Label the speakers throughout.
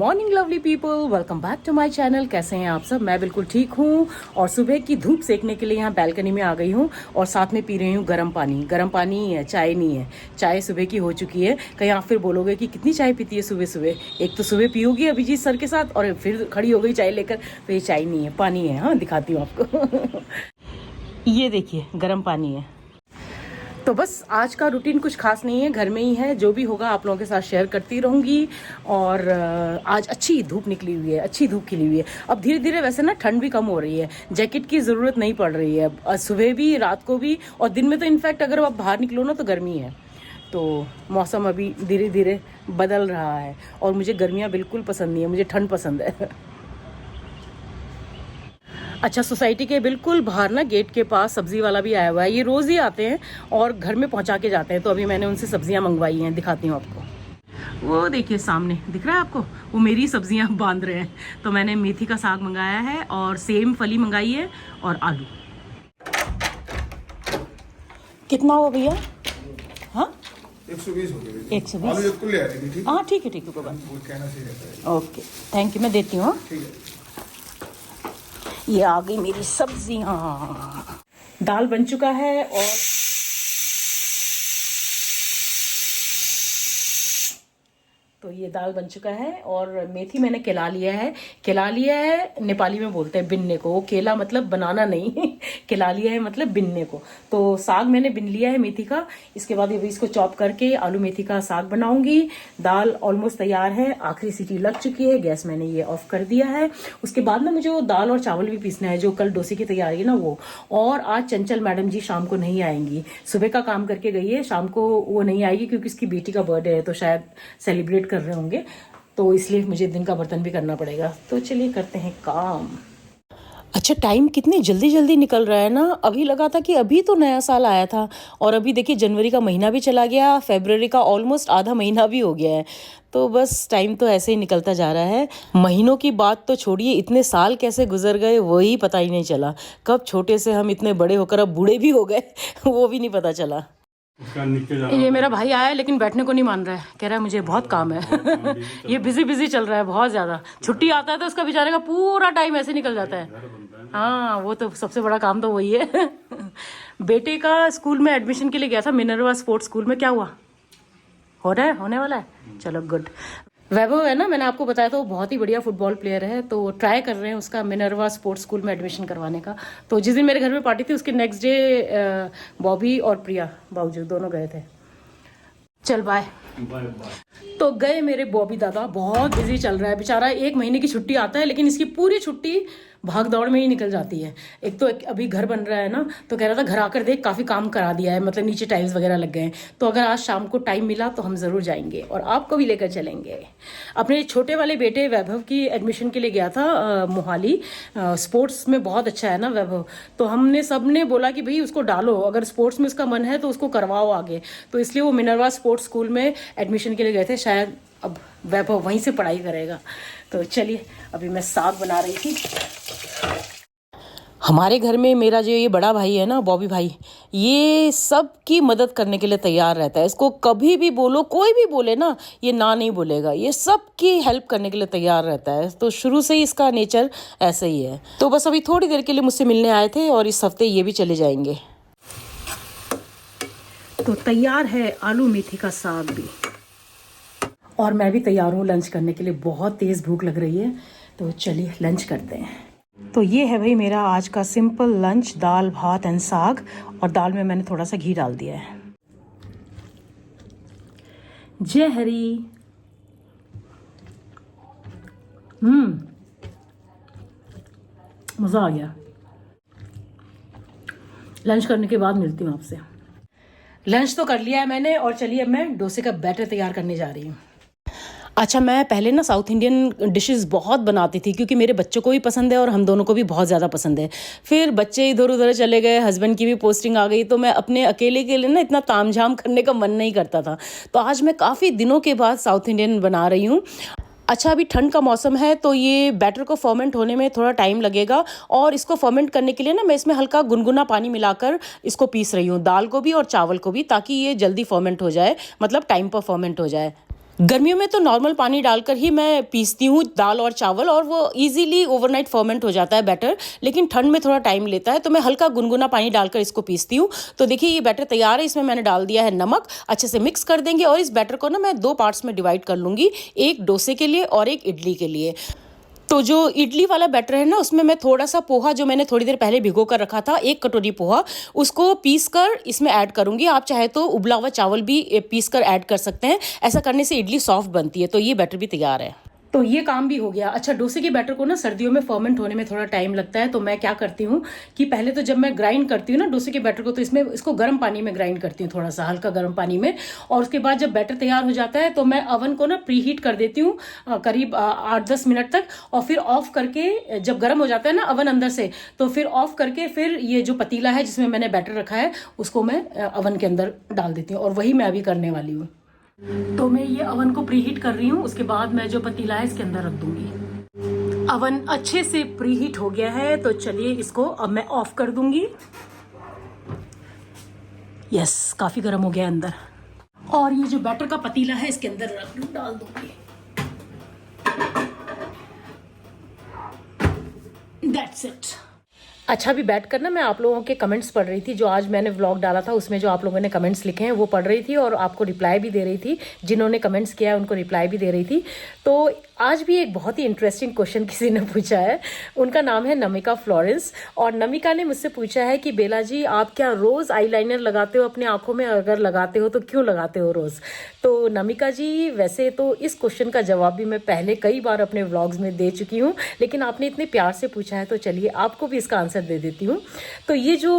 Speaker 1: Morning lovely people, welcome back to my channel. कैसे हैं आप सब? मैं बिल्कुल ठीक हूँ और सुबह की धूप सेकने के लिए यहाँ बैल्कनी में आ गई हूँ और साथ में पी रही हूँ गर्म पानी। गर्म पानी ही है, चाय नहीं है। चाय सुबह की हो चुकी है। कहीं आप फिर बोलोगे कि कितनी चाय पीती है सुबह सुबह। एक तो सुबह पियोगी अभिजीत सर के साथ और फिर खड़ी हो गई चाय लेकर, तो ये चाय नहीं है, पानी है। हाँ, दिखाती हूँ आपको। ये देखिए, गर्म पानी है। तो बस आज का रूटीन कुछ खास नहीं है, घर में ही है। जो भी होगा आप लोगों के साथ शेयर करती रहूँगी। और आज अच्छी धूप निकली हुई है, अच्छी धूप खिली हुई है। अब धीरे धीरे वैसे ना ठंड भी कम हो रही है, जैकेट की ज़रूरत नहीं पड़ रही है। सुबह भी, रात को भी और दिन में तो इनफैक्ट अगर आप बाहर निकलो ना तो गर्मी है। तो मौसम अभी धीरे धीरे बदल रहा है और मुझे गर्मियाँ बिल्कुल पसंद नहीं है, मुझे ठंड पसंद है। अच्छा, सोसाइटी के बिल्कुल बाहर ना गेट के पास सब्जी वाला भी आया हुआ है। ये रोज़ ही आते हैं और घर में पहुंचा के जाते हैं। तो अभी मैंने उनसे सब्जियां मंगवाई हैं, दिखाती हूँ आपको। वो देखिए सामने दिख रहा है आपको, वो मेरी सब्जियां बांध रहे हैं। तो मैंने मेथी का साग मंगाया है और सेम फली मंगाई है और आलू। कितना हुआ भैया? हाँ,
Speaker 2: 120 हो गए।
Speaker 1: 120।
Speaker 2: आलू एक ले आती थी।
Speaker 1: हाँ ठीक है, कोई बात नहीं। ओके, थैंक यू, मैं देती हूँ।
Speaker 2: ठीक है।
Speaker 1: ये आ गई मेरी सब्जियां। दाल बन चुका है और तो ये दाल बन चुका है और मेथी मैंने केला लिया है। केला लिया है नेपाली में बोलते हैं बिनने को। वो केला मतलब बनाना नहीं, केला लिया है मतलब बिनने को। तो साग मैंने बिन लिया है मेथी का। इसके बाद अभी इसको चॉप करके आलू मेथी का साग बनाऊंगी। दाल ऑलमोस्ट तैयार है, आखिरी सीटी लग चुकी है। गैस मैंने ये ऑफ कर दिया है। उसके बाद ना मुझे वो दाल और चावल भी पीसना है, जो कल डोसे की तैयारी है ना वो। और आज चंचल मैडम जी शाम को नहीं आएंगी। सुबह का काम करके गई है, शाम को वो नहीं आएगी क्योंकि उसकी बेटी का बर्थडे है, तो शायद सेलिब्रेट कर रहे होंगे। तो इसलिए मुझे दिन का बर्तन भी करना पड़ेगा। तो चलिए करते हैं काम। अच्छा, टाइम कितनी जल्दी जल्दी निकल रहा है ना। अभी लगा था कि अभी तो नया साल आया था और अभी देखिए जनवरी का महीना भी चला गया, फरवरी का ऑलमोस्ट आधा महीना भी हो गया है। तो बस टाइम तो ऐसे ही निकलता जा रहा है। महीनों की बात तो छोड़िए, इतने साल कैसे गुजर गए वही पता ही नहीं चला। कब छोटे से हम इतने बड़े होकर अब बूढ़े भी हो गए वो भी नहीं पता चला। ये मेरा भाई आया है लेकिन बैठने को नहीं मान रहा है, कह रहा है मुझे बहुत काम है। ये बिजी चल रहा है बहुत ज़्यादा। छुट्टी आता है तो उसका बेचारे का पूरा टाइम ऐसे निकल जाता है। हाँ, वो तो सबसे बड़ा काम तो वही है। बेटे का स्कूल में एडमिशन के लिए गया था, मिनर्वा स्पोर्ट्स स्कूल में। क्या हुआ? हो रहा है, होने वाला है। चलो गुड। वैभव है ना, मैंने आपको बताया था, वो बहुत ही बढ़िया फुटबॉल प्लेयर है। तो ट्राई कर रहे हैं उसका मिनर्वा स्पोर्ट्स स्कूल में एडमिशन करवाने का। तो जिस दिन मेरे घर में पार्टी थी उसके नेक्स्ट डे बॉबी और प्रिया बाबूजी दोनों गए थे। चल बाय बाय। तो गए मेरे बॉबी दादा। बहुत बिजी चल रहा है बेचारा। 1 महीने की छुट्टी आता है लेकिन इसकी पूरी छुट्टी भाग दौड़ में ही निकल जाती है। एक तो अभी घर बन रहा है ना, तो कह रहा था घर आकर देख काफ़ी काम करा दिया है, मतलब नीचे टाइल्स वगैरह लग गए हैं। तो अगर आज शाम को टाइम मिला तो हम ज़रूर जाएंगे और आपको भी लेकर चलेंगे। अपने छोटे वाले बेटे वैभव की एडमिशन के लिए गया था मोहाली। स्पोर्ट्स में बहुत अच्छा है ना वैभव। तो हमने सब ने बोला कि भाई उसको डालो, अगर स्पोर्ट्स में उसका मन है तो उसको करवाओ आगे। तो इसलिए वो मिनर्वा स्पोर्ट्स स्कूल में एडमिशन के लिए गए थे। शायद अब वैभव वहीं से पढ़ाई करेगा। तो चलिए, अभी मैं साग बना रही थी। हमारे घर में मेरा जो ये बड़ा भाई है ना, बॉबी भाई, ये सब की मदद करने के लिए तैयार रहता है। इसको कभी भी बोलो, कोई भी बोले ना, ये ना नहीं बोलेगा। ये सब की हेल्प करने के लिए तैयार रहता है। तो शुरू से ही इसका नेचर ऐसे ही है। तो बस अभी थोड़ी देर के लिए मुझसे मिलने आए थे और इस हफ्ते ये भी चले जाएंगे। तो तैयार है आलू मेथी का साग भी, और मैं भी तैयार हूँ लंच करने के लिए। बहुत तेज़ भूख लग रही है, तो चलिए लंच करते हैं। तो ये है भाई मेरा आज का सिंपल लंच, दाल भात एंड साग। और दाल में मैंने थोड़ा सा घी डाल दिया है। जय हरी। मज़ा आ गया। लंच करने के बाद मिलती हूँ आपसे। लंच तो कर लिया है मैंने और चलिए अब मैं डोसे का बैटर तैयार करने जा रही हूँ। अच्छा, मैं पहले ना साउथ इंडियन डिशेस बहुत बनाती थी क्योंकि मेरे बच्चों को भी पसंद है और हम दोनों को भी बहुत ज़्यादा पसंद है। फिर बच्चे इधर उधर चले गए, हस्बैंड की भी पोस्टिंग आ गई, तो मैं अपने अकेले के लिए ना इतना तामझाम करने का मन नहीं करता था। तो आज मैं काफ़ी दिनों के बाद साउथ इंडियन बना रही हूँ। अच्छा, अभी ठंड का मौसम है तो ये बैटर को फर्मेंट होने में थोड़ा टाइम लगेगा। और इसको फर्मेंट करने के लिए ना मैं इसमें हल्का गुनगुना पानी मिलाकर इसको पीस रही हूँ, दाल को भी और चावल को भी, ताकि ये जल्दी फर्मेंट हो जाए, मतलब टाइम पर फर्मेंट हो जाए। गर्मियों में तो नॉर्मल पानी डालकर ही मैं पीसती हूँ दाल और चावल, और वो इजीली ओवरनाइट फर्मेंट हो जाता है बैटर। लेकिन ठंड में थोड़ा टाइम लेता है, तो मैं हल्का गुनगुना पानी डालकर इसको पीसती हूँ। तो देखिए ये बैटर तैयार है। इसमें मैंने डाल दिया है नमक, अच्छे से मिक्स कर देंगे। और इस बैटर को ना मैं 2 पार्ट्स में डिवाइड कर लूँगी, एक डोसे के लिए और एक इडली के लिए। तो जो इडली वाला बैटर है ना, उसमें मैं थोड़ा सा पोहा, जो मैंने थोड़ी देर पहले भिगो कर रखा था, 1 कटोरी पोहा, उसको पीस कर इसमें ऐड करूंगी। आप चाहे तो उबला हुआ चावल भी पीस कर ऐड कर सकते हैं। ऐसा करने से इडली सॉफ्ट बनती है। तो ये बैटर भी तैयार है। तो ये काम भी हो गया। अच्छा, डोसे के बैटर को ना सर्दियों में फर्मेंट होने में थोड़ा टाइम लगता है। तो मैं क्या करती हूँ कि पहले तो जब मैं ग्राइंड करती हूँ ना डोसे के बैटर को, तो इसको गर्म पानी में ग्राइंड करती हूँ, थोड़ा सा हल्का गर्म पानी में। और उसके बाद जब बैटर तैयार हो जाता है तो मैं अवन को ना प्री हीट कर देती हूँ करीब 8-10 मिनट तक। और फिर ऑफ करके, जब गर्म हो जाता है ना अवन अंदर से, तो फिर ऑफ करके फिर ये जो पतीला है जिसमें मैंने बैटर रखा है उसको मैं अवन के अंदर डाल देती हूँ। और वही मैं अभी करने वाली हूँ। तो मैं ये अवन को प्रीहीट कर रही हूँ। उसके बाद मैं जो पतीला है इसके अंदर रख दूंगी। अवन अच्छे से प्रीहीट हो गया है, तो चलिए इसको अब मैं ऑफ कर दूंगी। यस, काफी गर्म हो गया अंदर। और ये जो बैटर का पतीला है इसके अंदर डाल दूंगी। That's it. अच्छा, अभी बैठ कर ना मैं आप लोगों के कमेंट्स पढ़ रही थी। जो आज मैंने व्लॉग डाला था उसमें जो आप लोगों ने कमेंट्स लिखे हैं वो पढ़ रही थी, और आपको रिप्लाई भी दे रही थी। जिन्होंने कमेंट्स किया है उनको रिप्लाई भी दे रही थी। तो आज भी एक बहुत ही इंटरेस्टिंग क्वेश्चन किसी ने पूछा है। उनका नाम है नमिका फ्लोरेंस, और नमिका ने मुझसे पूछा है कि बेला जी, आप क्या रोज़ आईलाइनर लगाते हो अपनी आंखों में? अगर लगाते हो तो क्यों लगाते हो रोज़? तो नमिका जी, वैसे तो इस क्वेश्चन का जवाब भी मैं पहले कई बार अपने व्लॉग्स में दे चुकी हूँ, लेकिन आपने इतने प्यार से पूछा है तो चलिए आपको भी इसका आंसर दे देती हूँ। तो ये जो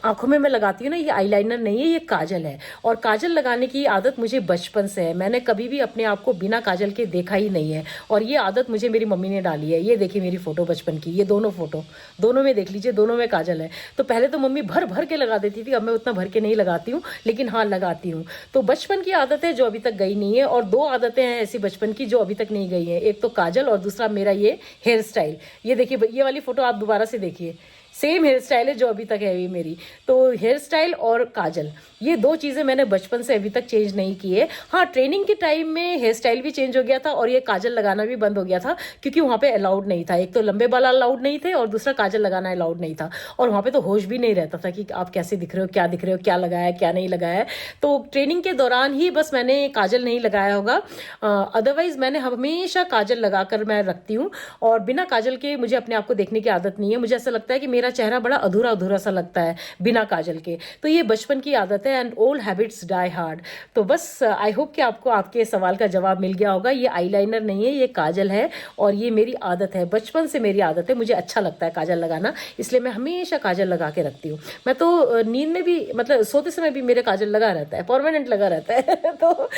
Speaker 1: आंखों में मैं लगाती हूँ ना, ये आईलाइनर नहीं है, ये काजल है। और काजल लगाने की आदत मुझे बचपन से है। मैंने कभी भी अपने आप को बिना काजल के देखा ही नहीं है, और ये आदत मुझे मेरी मम्मी ने डाली है। ये देखिए मेरी फ़ोटो बचपन की, ये दोनों फ़ोटो, दोनों में देख लीजिए, दोनों में काजल है। तो पहले तो मम्मी भर भर के लगा देती थी, अब मैं उतना भर के नहीं लगाती हूँ, लेकिन हाँ लगाती हूँ। तो बचपन की आदत है जो अभी तक गई नहीं है। और 2 आदतें हैं ऐसी बचपन की जो अभी तक नहीं गई हैं, एक तो काजल और दूसरा मेरा ये हेयर स्टाइल। ये देखिए, ये वाली फ़ोटो आप दोबारा से देखिए, सेम हेयर स्टाइल है जो अभी तक है ये मेरी। तो हेयर स्टाइल और काजल, ये 2 चीज़ें मैंने बचपन से अभी तक चेंज नहीं की है। हाँ, ट्रेनिंग के टाइम में हेयर स्टाइल भी चेंज हो गया था और ये काजल लगाना भी बंद हो गया था, क्योंकि वहाँ पे अलाउड नहीं था। एक तो लंबे बाल अलाउड नहीं थे और दूसरा काजल लगाना अलाउड नहीं था। और वहाँ पे तो होश भी नहीं रहता था कि आप कैसे दिख रहे हो, क्या दिख रहे हो, क्या लगाया है, क्या नहीं लगाया है। तो ट्रेनिंग के दौरान ही बस मैंने काजल नहीं लगाया होगा, अदरवाइज मैंने हमेशा काजल लगाकर मैं रखती हूँ। और बिना काजल के मुझे अपने आप को देखने की आदत नहीं है। मुझे ऐसा लगता है कि मेरा चेहरा बड़ा अधूरा अधूरा सा लगता है बिना काजल के। तो ये बचपन की आदत है, and old habits die hard. तो बस आई होप कि आपको आपके सवाल का जवाब मिल गया होगा। ये आईलाइनर नहीं है, ये काजल है, और ये मेरी आदत है, बचपन से मेरी आदत है। मुझे अच्छा लगता है काजल लगाना, इसलिए मैं हमेशा काजल लगा के रखती हूँ। मैं तो नींद में भी, मतलब सोते समय भी मेरे काजल लगा रहता है, परमानेंट लगा रहता है। तो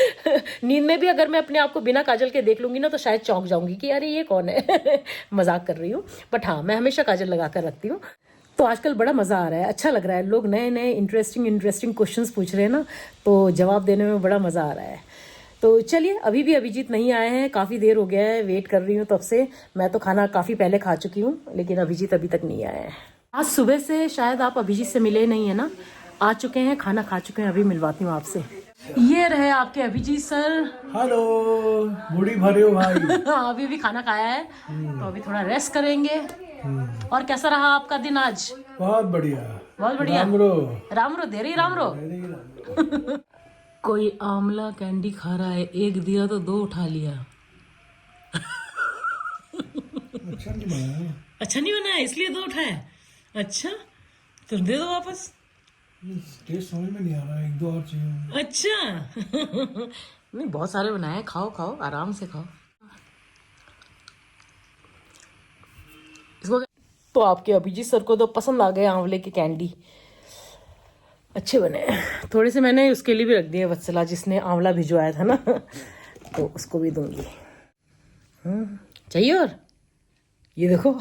Speaker 1: नींद में भी अगर मैं अपने आप को बिना काजल के देख लूंगी ना, तो शायद चौंक जाऊंगी कि अरे ये कौन है। मजाक कर रही हूँ, बट हाँ, मैं हमेशा काजल लगा कर रखती हूँ। तो आजकल बड़ा मज़ा आ रहा है, अच्छा लग रहा है। लोग नए नए इंटरेस्टिंग क्वेश्चंस पूछ रहे हैं ना, तो जवाब देने में बड़ा मज़ा आ रहा है। तो चलिए, अभी भी अभिजीत नहीं आए हैं, काफ़ी देर हो गया है, वेट कर रही हूँ तब से। मैं तो खाना काफ़ी पहले खा चुकी हूँ, लेकिन अभिजीत अभी तक नहीं आए हैं। आज सुबह से शायद आप अभिजीत से मिले नहीं है ना, आ चुके हैं, खाना खा चुके हैं। अभी मिलवाती हूँ आपसे। ये रहे आपके अभिजीत सर।
Speaker 2: हेलो, बूढ़ी भरे हो भाई।
Speaker 1: अभी भी खाना खाया है, तो अभी थोड़ा रेस्ट करेंगे। और कैसा रहा आपका दिन आज?
Speaker 2: बहुत बढ़िया,
Speaker 1: बहुत बढ़िया। रामरो दे रही रामरो। कोई आंवला कैंडी खा रहा है, 1 दिया तो 2 उठा लिया। अच्छा नहीं बना है इसलिए 2 उठाया। अच्छा, तो दे दो वापस।
Speaker 2: टेस्ट समझ में नहीं आ रहा है, 1-2 और चाहिए।
Speaker 1: अच्छा। नहीं, बहुत सारे बनाए हैं, खाओ खाओ, आराम से खाओ। इसको तो आपके अभिजीत सर को तो पसंद आ गए आंवले की कैंडी, अच्छे बने। थोड़े से मैंने उसके लिए भी रख दिए, वत्सला जिसने आंवला भिजवाया था ना, तो उसको भी दूंगी। चाहिए? और ये देखो।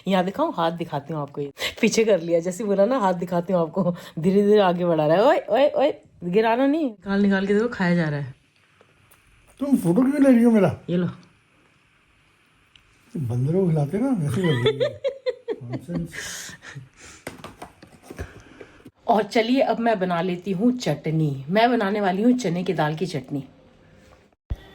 Speaker 1: यहाँ दिखाऊं, हाथ दिखाती हूँ आपको। ये पीछे कर लिया, जैसे बोला ना हाथ दिखाती हूँ आपको, धीरे धीरे आगे बढ़ा रहा है। ओए ओए ओए, गिराना नहीं, निकाल निकाल के देखो, खाया जा रहा है।
Speaker 2: तुम फोटो क्यों ले रही हो मेरा?
Speaker 1: ये लो।
Speaker 2: बंदरों को खिलाते ना, वैसे कर रही है।
Speaker 1: और चलिए अब मैं बना लेती हूँ चटनी। मैं बनाने वाली हूँ चने की दाल की चटनी।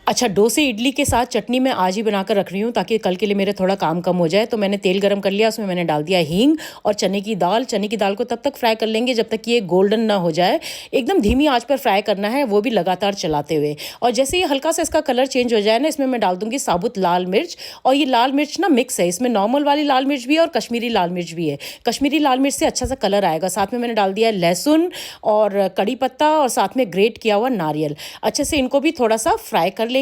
Speaker 1: अच्छा, डोसे इडली के साथ चटनी मैं आज ही बनाकर रख रही हूँ ताकि कल के लिए मेरे थोड़ा काम कम हो जाए। तो मैंने तेल गरम कर लिया, उसमें मैंने डाल दिया हींग और चने की दाल। चने की दाल को तब तक फ्राई कर लेंगे जब तक कि ये गोल्डन ना हो जाए। एकदम धीमी आंच पर फ्राई करना है, वो भी लगातार चलाते हुए। और जैसे ये हल्का सा इसका कलर चेंज हो जाए ना, इसमें मैं डाल दूंगी साबुत लाल मिर्च। और ये लाल मिर्च ना मिक्स है, इसमें नॉर्मल वाली लाल मिर्च भी है और कश्मीरी लाल मिर्च भी है। कश्मीरी लाल मिर्च से अच्छा सा कलर आएगा। साथ में मैंने डाल दिया है लहसुन और कड़ी पत्ता और साथ में ग्रेट किया हुआ नारियल। अच्छे से इनको भी थोड़ा सा फ्राई कर लेंगे।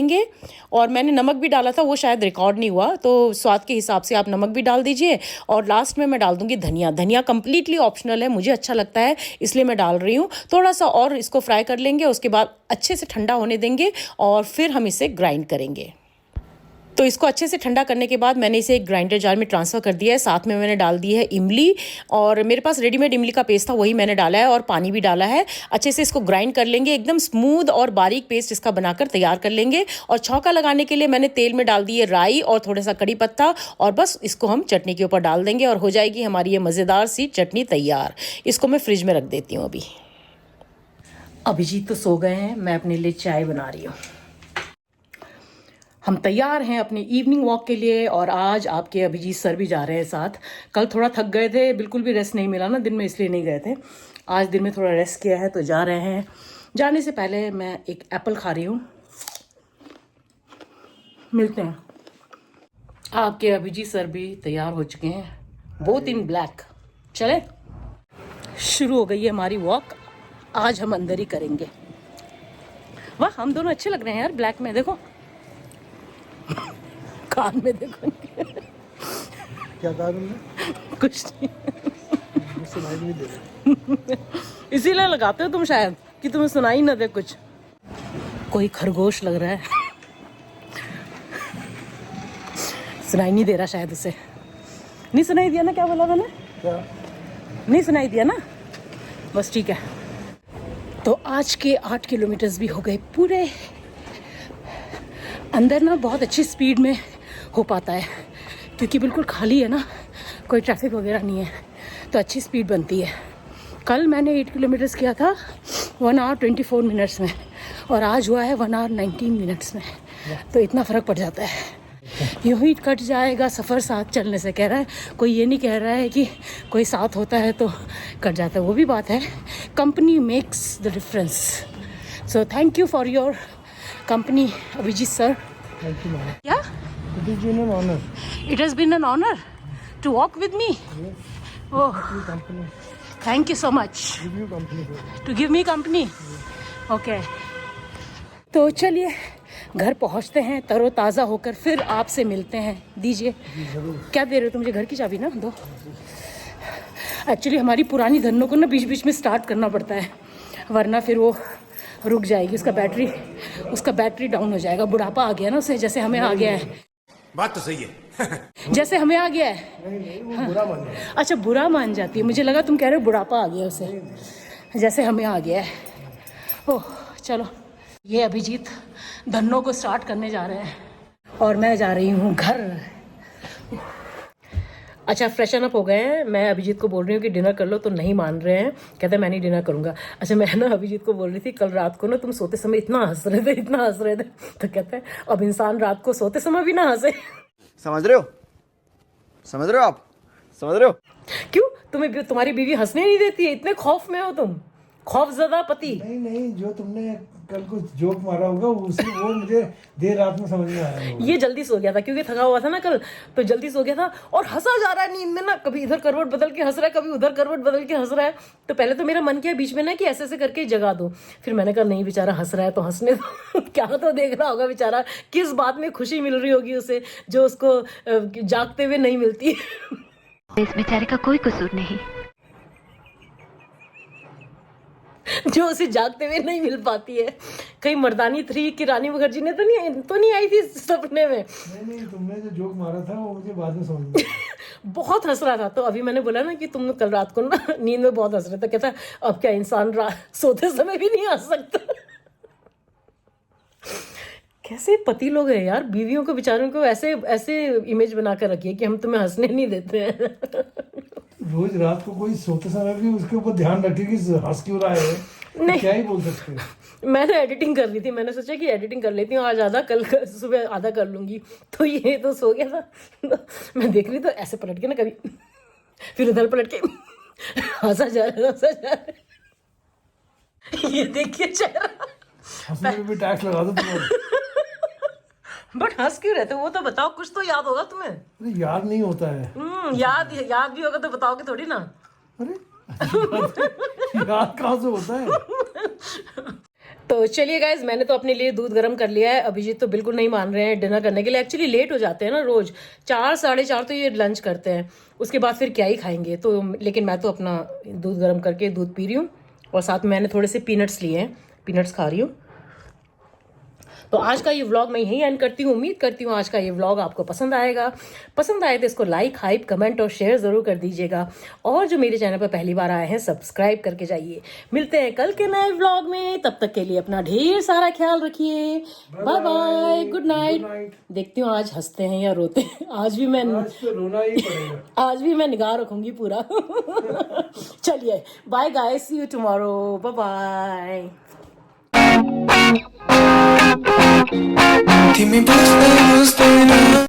Speaker 1: और मैंने नमक भी डाला था, वो शायद रिकॉर्ड नहीं हुआ, तो स्वाद के हिसाब से आप नमक भी डाल दीजिए। और लास्ट में मैं डाल दूंगी धनिया। धनिया कंप्लीटली ऑप्शनल है, मुझे अच्छा लगता है इसलिए मैं डाल रही हूँ। थोड़ा सा और इसको फ्राई कर लेंगे, उसके बाद अच्छे से ठंडा होने देंगे और फिर हम इसे ग्राइंड करेंगे। तो इसको अच्छे से ठंडा करने के बाद मैंने इसे एक ग्राइंडर जार में ट्रांसफ़र कर दिया है। साथ में मैंने डाल दी है इमली, और मेरे पास रेडीमेड इमली का पेस्ट था, वही मैंने डाला है और पानी भी डाला है। अच्छे से इसको ग्राइंड कर लेंगे, एकदम स्मूथ और बारीक पेस्ट इसका बनाकर तैयार कर लेंगे। और छौंका लगाने के लिए मैंने तेल में डाल दी है राई और थोड़ा सा कड़ी पत्ता, और बस इसको हम चटनी के ऊपर डाल देंगे और हो जाएगी हमारी ये मज़ेदार सी चटनी तैयार। इसको मैं फ्रिज में रख देती हूँ। अभिजीत तो सो गए हैं, मैं अपने लिए चाय बना रही हूँ। हम तैयार हैं अपने इवनिंग वॉक के लिए, और आज आपके अभिजीत सर भी जा रहे हैं साथ। कल थोड़ा थक गए थे, बिल्कुल भी रेस्ट नहीं मिला ना दिन में, इसलिए नहीं गए थे। आज दिन में थोड़ा रेस्ट किया है तो जा रहे हैं। जाने से पहले मैं एक एप्पल खा रही हूँ। मिलते हैं। आपके अभिजीत सर भी तैयार हो चुके हैं, बोथ इन ब्लैक। चले, शुरू हो गई है हमारी वॉक। आज हम अंदर ही करेंगे। वाह, हम दोनों अच्छे लग रहे हैं यार ब्लैक में। देखो कान में देखो।
Speaker 2: क्या कहा तुमने?
Speaker 1: कुछ नहीं।
Speaker 2: सुनाई नहीं दे रहा।
Speaker 1: इसीलिए लगाते हो तुम शायद कि तुम्हें सुनाई ना दे कुछ। कोई खरगोश लग रहा है। सुनाई नहीं दे रहा शायद उसे। नहीं सुनाई दिया ना? क्या बोला मैंने?
Speaker 2: क्या
Speaker 1: नहीं सुनाई दिया ना? बस ठीक है। तो आज के 8 किलोमीटर्स भी हो गए पूरे। अंदर ना बहुत अच्छी स्पीड में हो पाता है क्योंकि बिल्कुल खाली है ना, कोई ट्रैफिक वगैरह नहीं है, तो अच्छी स्पीड बनती है। कल मैंने 8 किलोमीटर्स किया था 1 आवर 24 मिनट्स में, और आज हुआ है 1 आवर 19 मिनट्स में। तो इतना फ़र्क पड़ जाता है। यूँ ही कट जाएगा सफ़र साथ चलने से, कह रहा है कोई। ये नहीं कह रहा है कि कोई साथ होता है तो कट जाता है, वो भी बात है। Company makes the difference. So thank you for your company, Abhijit sir.
Speaker 2: Thank you, ma'am.
Speaker 1: Yeah,
Speaker 2: It has been an honor.
Speaker 1: it has been an honor to walk with me.
Speaker 2: Yes.
Speaker 1: Oh,
Speaker 2: Your company.
Speaker 1: thank you so much
Speaker 2: Give you company.
Speaker 1: to give me company. Okay. तो चलिए घर पहुंचते हैं तरोताज़ा होकर, फिर आपसे मिलते हैं। दीजिए। क्या दे रहे हो तुम? मुझे घर की चाबी ना दो। एक्चुअली हमारी पुरानी धनों को ना बीच बीच में स्टार्ट करना पड़ता है, वरना फिर वो रुक जाएगी। उसका बैटरी डाउन हो जाएगा। बुढ़ापा आ गया ना उसे, जैसे हमें आ गया है।
Speaker 3: बात तो सही है।
Speaker 1: जैसे हमें आ गया है।
Speaker 2: नहीं, वो बुरा मान जाए।
Speaker 1: अच्छा, बुरा मान जाती है। मुझे लगा तुम कह रहे हो बुढ़ापा आ गया उसे, जैसे हमें आ गया है। ओह चलो, ये अभिजीत धन्नों को स्टार्ट करने जा रहे हैं और मैं जा रही हूँ घर। अच्छा, फ्रेशन अप हो गए हैं। मैं अभिजीत को बोल रही हूँ कि डिनर कर लो, तो नहीं मान रहे हैं। कहते हैं मैं नहीं डिनर करूँगा। अच्छा, मैं ना अभिजीत को बोल रही थी कल रात को ना तुम सोते समय इतना हंस रहे थे, तो कहते हैं अब इंसान रात को सोते समय भी ना हंसे।
Speaker 3: समझ रहे हो आप? समझ रहे हो?
Speaker 1: क्यों? तुम्हारी बीवी हंसने नहीं देती है? इतने खौफ में हो तुम? खौफजदा पति।
Speaker 2: नहीं, जो तुमने कल को जोक मारा होगा वो मुझे देर रात में समझ में आया होगा।
Speaker 1: ये जल्दी सो गया था क्योंकि थका हुआ था ना कल, तो जल्दी सो गया था और हंसा जा रहा है नींद में ना। कभी इधर करवट बदल के हंस रहा है, कभी उधर करवट बदल के हंस रहा है। तो पहले तो मेरा मन किया बीच में ना कि ऐसे करके जगा दो, फिर मैंने कहा नहीं, बेचारा हंस रहा है तो हंसने दो। क्या तो देख रहा होगा बेचारा, किस बात में खुशी मिल रही होगी उसे जो उसको जागते हुए नहीं मिलती।
Speaker 4: इस बेचारे का कोई कसूर नहीं,
Speaker 1: जो उसे जागते हुए नहीं मिल पाती है। कहीं मर्दानी 3 की रानी मुखर्जी ने तो नहीं आई थी सपने में।
Speaker 2: नहीं, तुमने जो जोक मारा था वो मुझे बाद में समझ में आया।
Speaker 1: बहुत हंस रहा था, तो अभी मैंने बोला ना कि तुम कल रात को ना नींद में बहुत हंस रहे थे। कहता अब क्या इंसान सोते समय भी नहीं हंस सकता? कैसे पति लोग हैं यार, बीवियों को बेचारों को ऐसे ऐसे इमेज बना कर रखी है कि हम तुम्हें हंसने नहीं देते हैं।
Speaker 2: रोज रात को कोई सोते समय भी उसके ऊपर ध्यान रखे कि हंस क्यों रहा है, तो क्या ही बोल सकते हैं।
Speaker 1: मैंने एडिटिंग कर ली थी, मैंने सोचा कि एडिटिंग कर लेती हूँ आज आधा, कल सुबह आधा कर लूंगी। तो ये तो सो गया था। मैं देख रही तो ऐसे पलट के ना कभी, फिर उधर पलट के हंसा जा रहा है। ये देखिए चेहरा,
Speaker 2: हंसने में भी टैक्स लगा दो तुम्हारे।
Speaker 1: बट हंस क्यों रहते हो वो तो बताओ, कुछ तो याद होगा तुम्हें।
Speaker 2: अरे याद नहीं होता है।
Speaker 1: याद भी होगा तो बताओगे थोड़ी ना।
Speaker 2: अरे याद कहाँ से होता है।
Speaker 1: तो चलिए गाइज, मैंने तो अपने लिए दूध गर्म कर लिया है। अभिजीत तो बिल्कुल नहीं मान रहे हैं डिनर करने के लिए। एक्चुअली लेट हो जाते हैं ना रोज, 4 साढ़े 4 तो ये लंच करते हैं, उसके बाद फिर क्या ही खाएंगे। तो लेकिन मैं तो अपना दूध गर्म करके दूध पी रही हूँ, और साथ में मैंने थोड़े से पीनट्स लिए हैं, पीनट्स खा रही हूँ। तो आज का ये व्लॉग मैं यहीं एंड करती हूँ। उम्मीद करती हूँ आज का ये व्लॉग आपको पसंद आएगा। पसंद आए तो इसको लाइक, हाइप, कमेंट और शेयर ज़रूर कर दीजिएगा। और जो मेरे चैनल पर पहली बार आए हैं, सब्सक्राइब करके जाइए। मिलते हैं कल के नए व्लॉग में, तब तक के लिए अपना ढेर सारा ख्याल रखिए। Bye bye, good night. देखती हूँ आज हंसते हैं या रोते हैं। आज भी मैं
Speaker 2: आज तो रोना ही पड़ेगा।
Speaker 1: आज भी मैं निगाह रखूंगी पूरा। चलिए bye guys, see you tomorrow, bye bye.
Speaker 5: Dime, pues, me gusta.